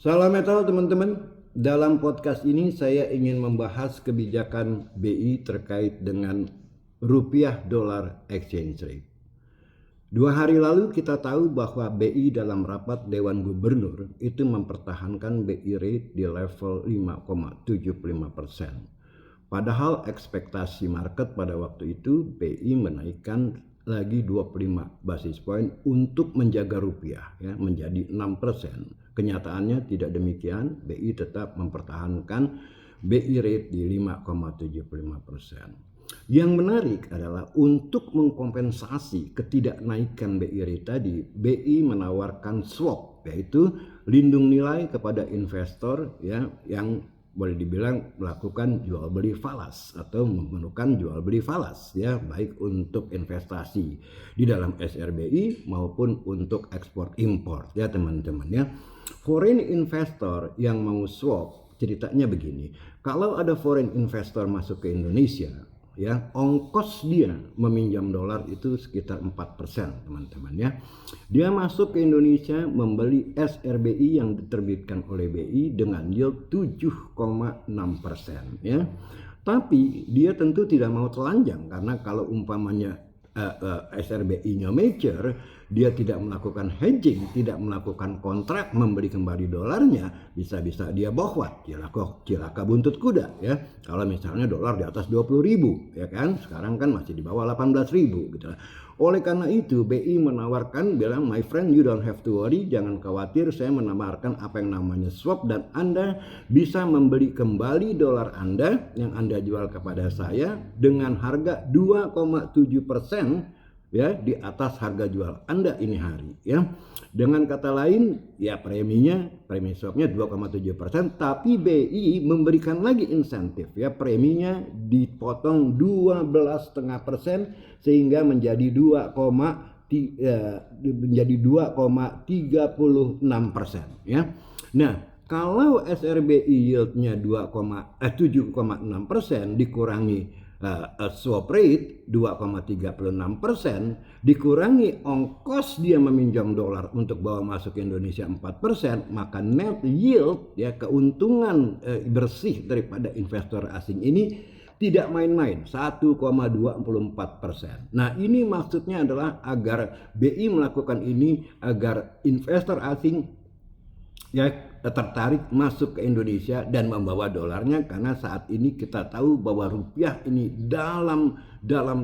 Salam metal teman-teman. Dalam podcast ini saya ingin membahas kebijakan BI terkait dengan rupiah dolar exchange rate. 2 hari lalu kita tahu bahwa BI dalam rapat Dewan Gubernur itu mempertahankan BI rate di level 5,75%. Padahal ekspektasi market pada waktu itu BI menaikkan lagi 25 basis point untuk menjaga rupiah ya menjadi 6%. Kenyataannya tidak demikian, BI tetap mempertahankan BI rate di 5,75%. Yang menarik adalah untuk mengkompensasi ketidaknaikan BI rate tadi, BI menawarkan swap, yaitu lindung nilai kepada investor ya yang boleh dibilang melakukan jual beli falas atau memerlukan jual beli falas ya, baik untuk investasi di dalam SRBI maupun untuk ekspor impor ya teman-teman ya. Foreign investor yang mau swap ceritanya begini, kalau ada foreign investor masuk ke Indonesia ya, ongkos dia meminjam dolar itu sekitar 4% teman-teman ya. Dia masuk ke Indonesia membeli SRBI yang diterbitkan oleh BI dengan yield 7,6% ya. Tapi dia tentu tidak mau telanjang, karena kalau umpamanya SRBI-nya mature, dia tidak melakukan hedging, tidak melakukan kontrak membeli kembali dolarnya, bisa-bisa dia bohwat, cilaka buntut kuda ya. Kalau misalnya dolar di atas 20.000 ya kan, sekarang kan masih di bawah 18.000 gitu. Oleh karena itu BI menawarkan, bilang my friend you don't have to worry, jangan khawatir, saya menawarkan apa yang namanya swap dan Anda bisa membeli kembali dolar Anda yang Anda jual kepada saya dengan harga 2,7% ya di atas harga jual Anda ini hari ya. Dengan kata lain ya premi swapnya 2,7%, tapi BI memberikan lagi insentif ya, preminya dipotong 12,5% sehingga menjadi 2,36% ya. Nah, kalau SRBI yieldnya 7,6% dikurangi swap rate 2,36%, dikurangi ongkos dia meminjam dolar untuk bawa masuk ke Indonesia 4%, maka net yield ya, keuntungan bersih daripada investor asing ini tidak main-main, 1,24%. Nah, ini maksudnya adalah agar BI melakukan ini agar investor asing ya tertarik masuk ke Indonesia dan membawa dolarnya, karena saat ini kita tahu bahwa rupiah ini dalam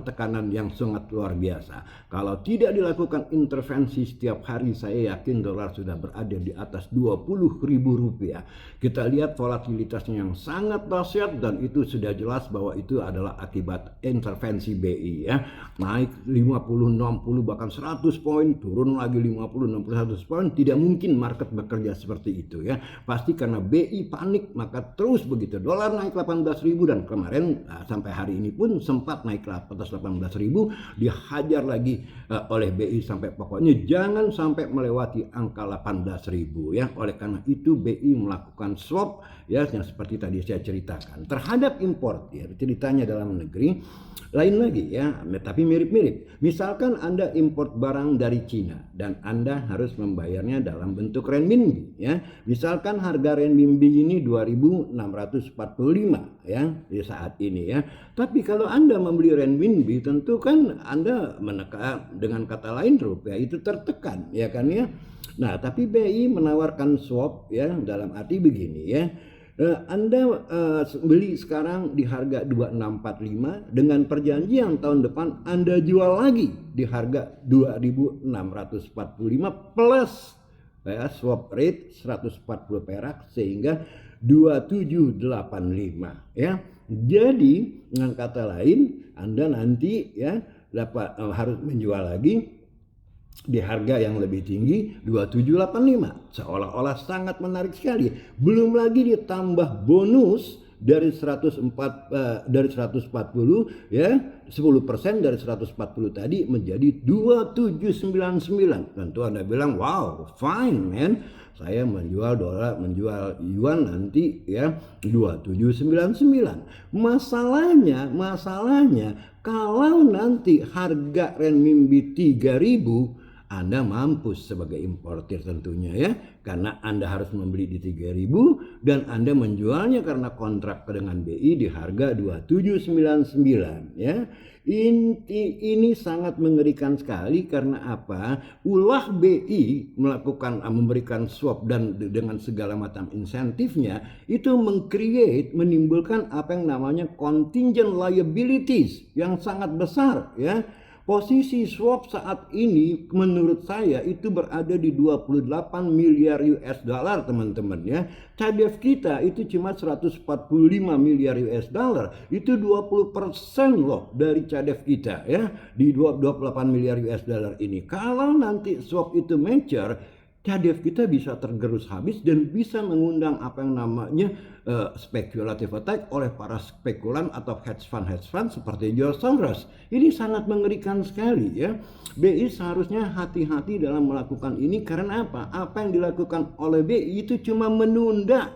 tekanan yang sangat luar biasa. Kalau tidak dilakukan intervensi setiap hari, saya yakin dolar sudah berada di atas 20.000 rupiah. Kita lihat volatilitasnya yang sangat dahsyat dan itu sudah jelas bahwa itu adalah akibat intervensi BI ya. Naik 50, 60 bahkan 100 poin, turun lagi 50, 60, 100 poin. Tidak mungkin market bekerja seperti itu ya. Pasti karena BI panik, maka terus begitu dolar naik 18.000 dan kemarin sampai hari ini pun sempat naik ke atas 18.000, dihajar lagi oleh BI sampai pokoknya jangan sampai melewati angka 18.000 ya. Oleh karena itu BI melakukan swap ya, yang seperti tadi saya ceritakan terhadap import ya. Ceritanya dalam negeri lain lagi ya, tapi mirip-mirip. Misalkan Anda import barang dari Cina dan Anda harus membayarnya dalam bentuk renminbi ya. Misalkan harga renminbi ini 2.645 ya di saat ini ya. Tapi kalau Anda membeli renminbi, tentu kan Anda menekan, dengan kata lain rupiah itu tertekan ya kan ya. Nah, tapi BI menawarkan swap ya, dalam arti begini ya. Anda beli sekarang di harga 2645 dengan perjanjian tahun depan Anda jual lagi di harga 2645 plus ya, swap rate 140 perak sehingga 2785 ya. Jadi dengan kata lain Anda nanti ya dapat harus menjual lagi di harga yang lebih tinggi 2785, seolah-olah sangat menarik sekali. Belum lagi ditambah bonus dari 140 ya, 10% dari 140 tadi menjadi 2799. Tentu Anda bilang wow, fine man, saya menjual dolar, menjual yuan nanti ya 2799. Masalahnya kalau nanti harga renminbi 3.000, Anda mampus sebagai importir tentunya ya, karena Anda harus membeli di 3.000 dan Anda menjualnya karena kontrak dengan BI di harga 2799 ya. Ini sangat mengerikan sekali karena apa? Ulah BI memberikan swap dan dengan segala macam insentifnya itu menimbulkan apa yang namanya contingent liabilities yang sangat besar ya. Posisi swap saat ini menurut saya itu berada di 28 miliar US dollar teman-teman ya. CADEV kita itu cuma 145 miliar US dollar. Itu 20% loh dari CADEV kita ya. Di 28 miliar US dollar ini. Kalau nanti swap itu mature, CADEV kita bisa tergerus habis dan bisa mengundang apa yang namanya speculative attack oleh para spekulan atau hedge fund seperti George Soros. Ini sangat mengerikan sekali ya. BI seharusnya hati-hati dalam melakukan ini karena apa? Apa yang dilakukan oleh BI itu cuma menunda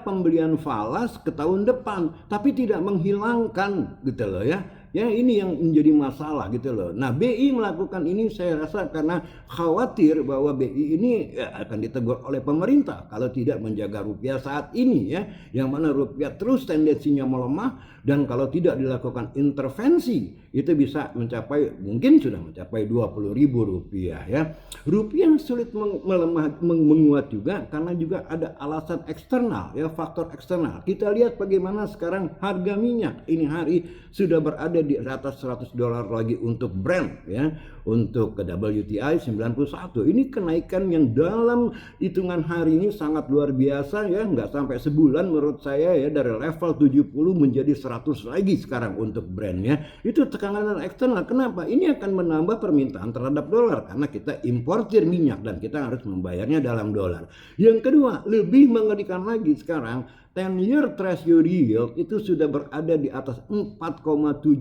pembelian falas ke tahun depan, tapi tidak menghilangkan gitu loh ya. Ya ini yang menjadi masalah gitu loh. Nah BI melakukan ini saya rasa karena khawatir bahwa BI ini akan ditegur oleh pemerintah kalau tidak menjaga rupiah saat ini ya. Yang mana rupiah terus tendensinya melemah dan kalau tidak dilakukan intervensi itu bisa mungkin sudah mencapai 20.000 rupiah ya. Rupiah sulit menguat juga karena juga ada alasan eksternal ya, faktor eksternal. Kita lihat bagaimana sekarang harga minyak ini hari sudah berada di atas $100 lagi untuk Brent ya, untuk ke WTI 91. Ini kenaikan yang dalam hitungan hari ini sangat luar biasa ya, nggak sampai sebulan menurut saya ya, dari level 70 menjadi 100 lagi sekarang untuk Brent ya. Itu tekanan eksternal. Kenapa? Ini akan menambah permintaan terhadap dolar karena kita importir minyak dan kita harus membayarnya dalam dolar. Yang kedua, lebih mengerikan lagi sekarang 10-year treasury yield itu sudah berada di atas 4,7%.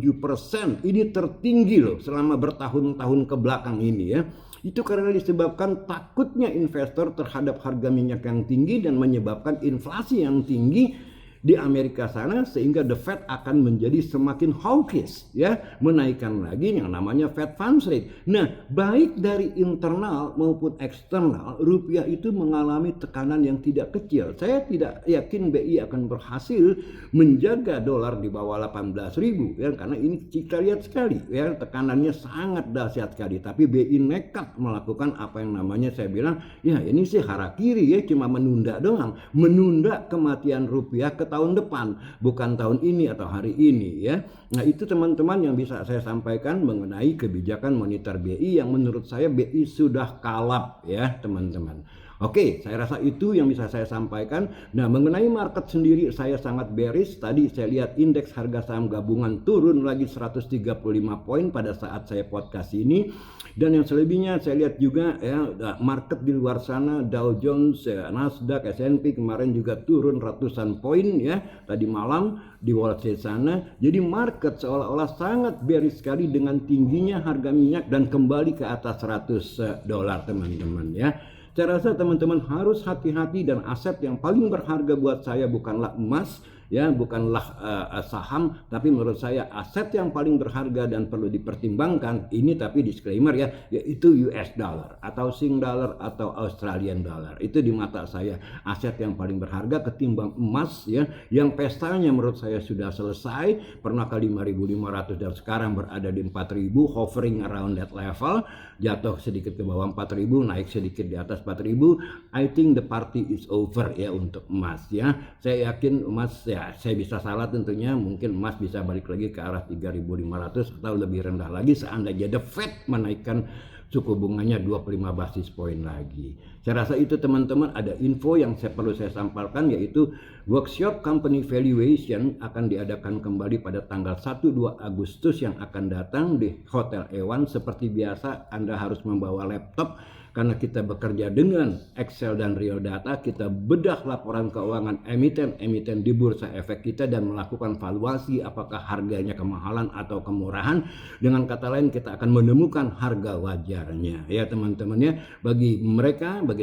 Ini tertinggi loh selama bertahun-tahun ke belakang ini ya. Itu karena disebabkan takutnya investor terhadap harga minyak yang tinggi dan menyebabkan inflasi yang tinggi di Amerika sana sehingga the Fed akan menjadi semakin hawkish ya, menaikkan lagi yang namanya Fed funds rate. Nah, baik dari internal maupun eksternal rupiah itu mengalami tekanan yang tidak kecil. Saya tidak yakin BI akan berhasil menjaga dolar di bawah 18.000 ya, karena ini kita lihat sekali ya, tekanannya sangat dahsyat sekali. Tapi BI nekat melakukan apa yang namanya saya bilang ya ini sih harakiri ya, cuma menunda doang, menunda kematian rupiah ke tahun depan, bukan tahun ini atau hari ini ya. Nah itu teman-teman yang bisa saya sampaikan mengenai kebijakan moneter BI yang menurut saya BI sudah kalap ya teman-teman. Oke, saya rasa itu yang bisa saya sampaikan. Nah, mengenai market sendiri saya sangat bearish. Tadi saya lihat indeks harga saham gabungan turun lagi 135 poin pada saat saya podcast ini. Dan yang selebihnya saya lihat juga ya, market di luar sana Dow Jones, Nasdaq, S&P kemarin juga turun ratusan poin ya tadi malam di Wall Street sana. Jadi market seolah-olah sangat bearish sekali dengan tingginya harga minyak dan kembali ke atas $100 teman-teman ya. Saya rasa teman-teman harus hati-hati dan aset yang paling berharga buat saya bukanlah emas ya, bukanlah saham, tapi menurut saya aset yang paling berharga dan perlu dipertimbangkan ini, tapi disclaimer ya, yaitu US dollar atau Sing dollar atau Australian dollar. Itu di mata saya aset yang paling berharga ketimbang emas ya, yang pestanya menurut saya sudah selesai, pernah ke 5.500 dan sekarang berada di 4.000, hovering around that level, jatuh sedikit ke bawah 4.000, naik sedikit di atas 4.000. I think the party is over ya untuk emas ya. Saya yakin emas ya, saya bisa salah tentunya, mungkin emas bisa balik lagi ke arah 3.500 atau lebih rendah lagi seandainya The Fed menaikkan suku bunganya 25 basis poin lagi. Saya rasa itu teman-teman, ada info yang perlu saya sampaikan, yaitu workshop company valuation akan diadakan kembali pada tanggal 1-2 Agustus yang akan datang di Hotel Ewan. Seperti biasa Anda harus membawa laptop karena kita bekerja dengan Excel dan real data, kita bedah laporan keuangan emiten di bursa efek kita dan melakukan valuasi apakah harganya kemahalan atau kemurahan. Dengan kata lain, kita akan menemukan harga wajarnya ya teman-teman ya. Bagi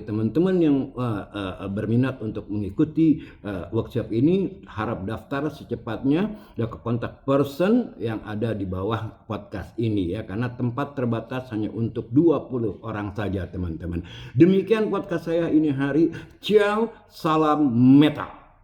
teman-teman yang berminat untuk mengikuti workshop ini, harap daftar secepatnya ya ke kontak person yang ada di bawah podcast ini ya, karena tempat terbatas hanya untuk 20 orang saja teman-teman. Demikian podcast saya ini hari. Ciao, salam metal.